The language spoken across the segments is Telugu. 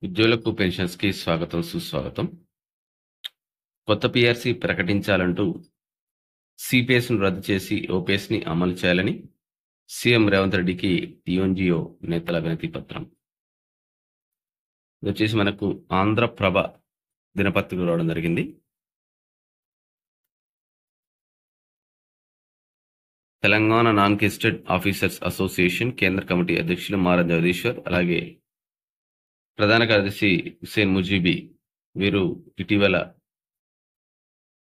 ఉద్యోగులకు పెన్షన్స్‌కి స్వాగతం, సుస్వాగతం. కొత్త పీఆర్సీ ప్రకటించాలంటూ సీపీఎస్‌ను రద్దు చేసి ఓపీఎస్‌ని అమలు చేయాలని సీఎం రేవంత్ రెడ్డికి టీఎన్‌జీఓ నేతల వినతి పత్రం. ఇదొచ్చేసి మనకు ఆంధ్రప్రభ దినపత్రికలో రావడం జరిగింది. Telangana non gazetted officers association కేంద్ర కమిటీ అధ్యక్షులు మార జగదీశ్వర్, అలాగే ప్రధాన కార్యదర్శి హుస్సేన్ ముజీబీ వీరు ఇటీవల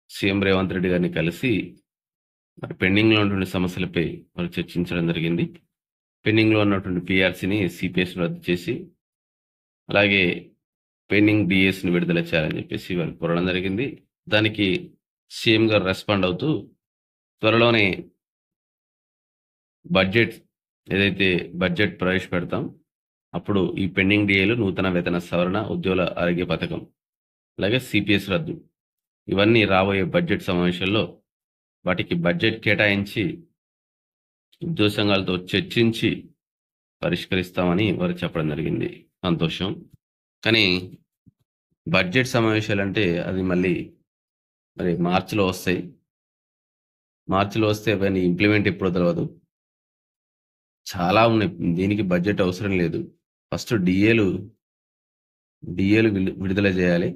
సీఎం రేవంత్ రెడ్డి గారిని కలిసి మరి పెండింగ్‌లో ఉన్నటువంటి సమస్యలపై వారు చర్చించడం జరిగింది. పెండింగ్‌లో ఉన్నటువంటి పీఆర్సీని సీపీఎస్‌ని రద్దు చేసి, అలాగే పెండింగ్ డీఏస్‌ని విడుదల చేయాలని చెప్పేసి వారు కోరడం జరిగింది. దానికి సీఎం గారు రెస్పాండ్ అవుతూ త్వరలోనే బడ్జెట్ ఏదైతే బడ్జెట్ ప్రవేశపెడతాం, అప్పుడు ఈ పెండింగ్ డీఏలు, నూతన వేతన సవరణ, ఉద్యోగుల ఆరోగ్య పథకం, అలాగే సీపీఎస్ రద్దు ఇవన్నీ రాబోయే బడ్జెట్ సమావేశాల్లో వాటికి బడ్జెట్ కేటాయించి ఉద్యోగ సంఘాలతో చర్చించి పరిష్కరిస్తామని వారు చెప్పడం జరిగింది. సంతోషం. కానీ బడ్జెట్ సమావేశాలంటే అది మళ్ళీ మరి మార్చిలో వస్తాయి. మార్చిలో వస్తే అవన్నీ ఇంప్లిమెంట్ ఎప్పుడో తెలవదు. చాలా ఉన్నాయి. దీనికి బడ్జెట్ అవసరం లేదు. ఫస్ట్ డీఏలు విడుదల చేయాలి.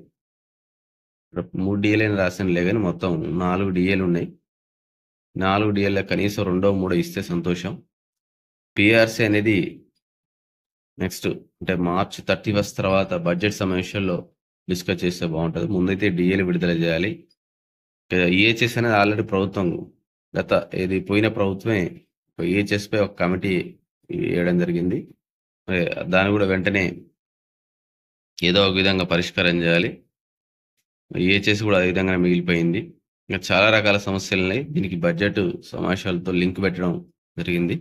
3 డీఏలని రాసానులే గాని మొత్తం 4 డీఏలు ఉన్నాయి. 4 డీఏల్లో కనీసం రెండో, మూడో ఇస్తే సంతోషం. పీఆర్సీ అనేది నెక్స్ట్ అంటే మార్చ్ 31 తర్వాత బడ్జెట్ సమావేశాల్లో డిస్కస్ చేస్తే బాగుంటది. ముందైతే డీఏలు విడుదల చేయాలి. ఈహెచ్ఎస్ అనేది ఆల్రెడీ ప్రభుత్వం పోయిన ప్రభుత్వమే ఈహెచ్ఎస్ పై ఒక కమిటీ వేయడం జరిగింది. మరి దాన్ని కూడా వెంటనే ఏదో ఒక విధంగా పరిష్కారం చేయాలి. ఈహెచ్ఎస్ కూడా అదే విధంగానే మిగిలిపోయింది. ఇంకా చాలా రకాల సమస్యలున్నాయి. దీనికి బడ్జెట్ సమావేశాలతో లింక్ పెట్టడం జరిగింది.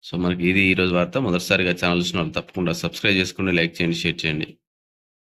సో మనకి ఇది ఈరోజు వార్త. మొదటిసారిగా ఛానల్ చూసిన వాళ్ళు తప్పకుండా సబ్స్క్రైబ్ చేసుకోండి, లైక్ చేయండి, షేర్ చేయండి.